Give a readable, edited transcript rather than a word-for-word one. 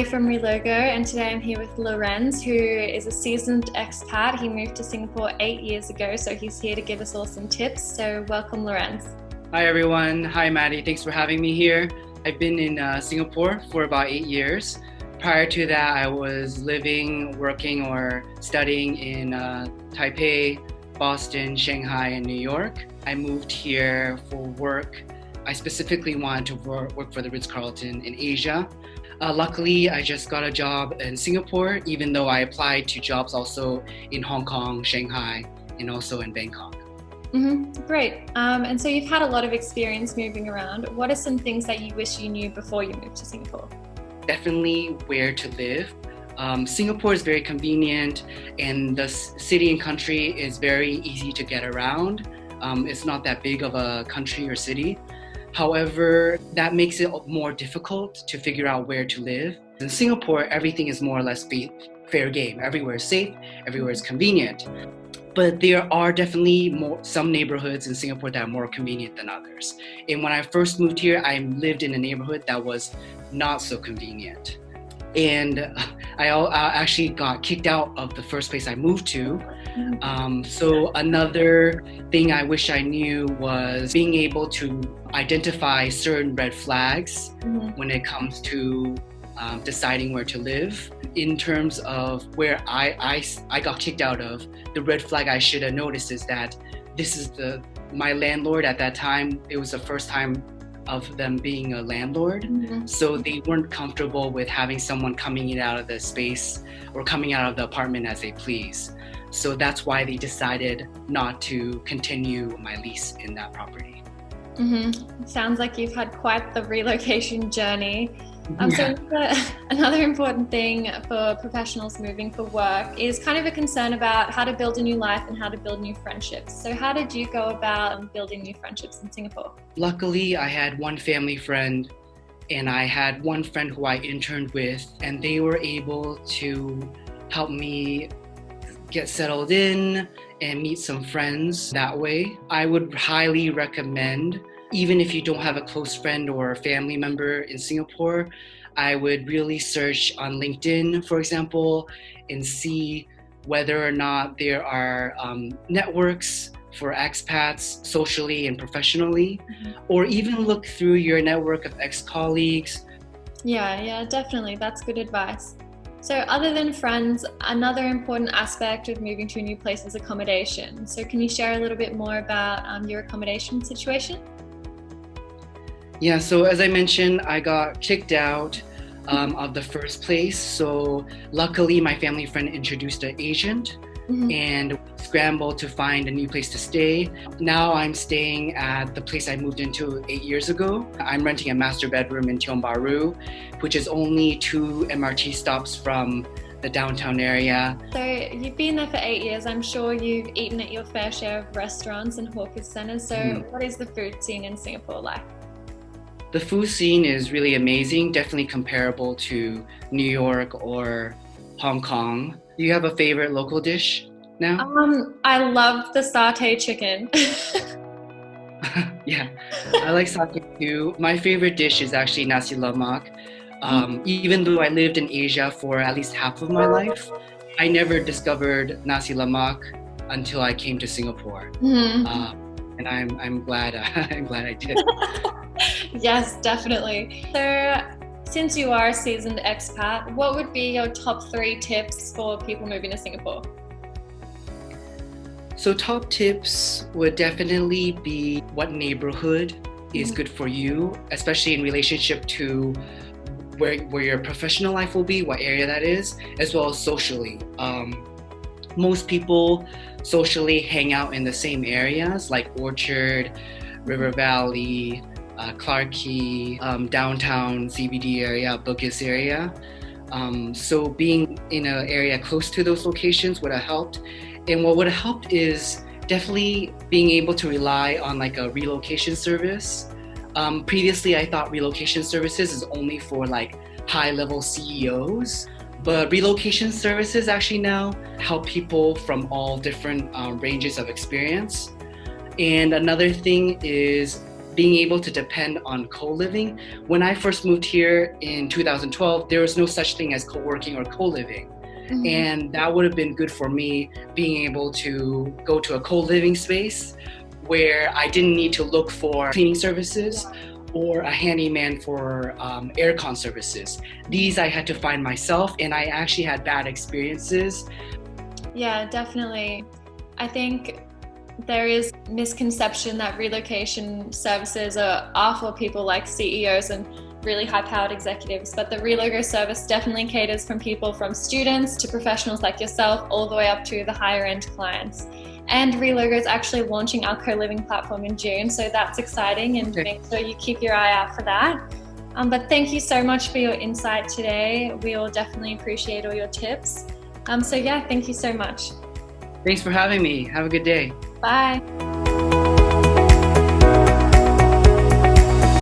Maddie from Relogo, and today I'm here with Lorenz, who is a seasoned expat. He moved to Singapore 8 years ago, so he's here to give us all some tips. So welcome, Lorenz. Hi everyone. Hi Maddie. Thanks for having me here. I've been in Singapore for about 8 years. Prior to that, I was living, working, or studying in Taipei, Boston, Shanghai, and New York. I moved here for work. I specifically wanted to work for the Ritz-Carlton in Asia. Luckily, I just got a job in Singapore, even though I applied to jobs also in Hong Kong, Shanghai, and also in Bangkok. Great. And so you've had a lot of experience moving around. What are some things that you wish you knew before you moved to Singapore? Definitely where to live. Singapore is very convenient, and the city and country is very easy to get around. It's not that big of a country or city. However, that makes it more difficult to figure out where to live. In Singapore, everything is more or less fair game. Everywhere is safe, everywhere is convenient. But there are definitely some neighborhoods in Singapore that are more convenient than others. And when I first moved here, I lived in a neighborhood that was not so convenient. And I actually got kicked out of the first place I moved to. So another thing I wish I knew was being able to identify certain red flags when it comes to deciding where to live. In terms of where I got kicked out of, the red flag I should have noticed is that this is my landlord at that time. It was the first time of them being a landlord. So they weren't comfortable with having someone coming in and out of the space or coming out of the apartment as they please. So that's why they decided not to continue my lease in that property. Sounds like you've had quite the relocation journey. So another important thing for professionals moving for work is kind of a concern about how to build a new life and how to build new friendships. So how did you go about building new friendships in Singapore? Luckily, I had one family friend and I had one friend who I interned with, and they were able to help me get settled in and meet some friends that way. I would highly recommend, even if you don't have a close friend or a family member in Singapore, I would really search on LinkedIn, for example, and see whether or not there are networks for expats socially and professionally, or even look through your network of ex-colleagues. Yeah, definitely. That's good advice. So other than friends, another important aspect of moving to a new place is accommodation. So can you share a little bit more about your accommodation situation? Yeah, so as I mentioned, I got kicked out of the first place. So luckily, my family friend introduced an agent and scrambled to find a new place to stay. Now I'm staying at the place I moved into 8 years ago. I'm renting a master bedroom in Tiong Bahru, which is only 2 MRT stops from the downtown area. So you've been there for 8 years. I'm sure you've eaten at your fair share of restaurants and hawker centers. So what is the food scene in Singapore like? The food scene is really amazing, definitely comparable to New York or Hong Kong. Do you have a favorite local dish now? I love the satay chicken. Yeah, I like satay too. My favorite dish is actually nasi lemak. Even though I lived in Asia for at least half of my life, I never discovered nasi lemak until I came to Singapore. And I'm glad I did. Yes, definitely. So since you are a seasoned expat, what would be your top 3 tips for people moving to Singapore? So top tips would definitely be what neighborhood is good for you, especially in relationship to where your professional life will be, what area that is, as well as socially. Most people socially hang out in the same areas like Orchard, River Valley, Clarke Quay, downtown CBD area, Bugis area. So being in an area close to those locations would have helped. And what would have helped is definitely being able to rely on like a relocation service. Previously, I thought relocation services is only for like high-level CEOs. But relocation services actually now help people from all different ranges of experience. And another thing is being able to depend on co-living. When I first moved here in 2012, there was no such thing as co-working or co-living. Mm-hmm. And that would have been good for me, being able to go to a co-living space where I didn't need to look for cleaning services or a handyman for aircon services. These I had to find myself, and I actually had bad experiences. Yeah, definitely. I think there is misconception that relocation services are for people like CEOs and really high-powered executives, but the Relogo service definitely caters from people from students to professionals like yourself, all the way up to the higher-end clients. And Relogo is actually launching our co-living platform in June, so that's exciting, and make sure you keep your eye out for that. But thank you so much for your insight today. We all definitely appreciate all your tips. So yeah, thank you so much. Thanks for having me. Have a good day. Bye.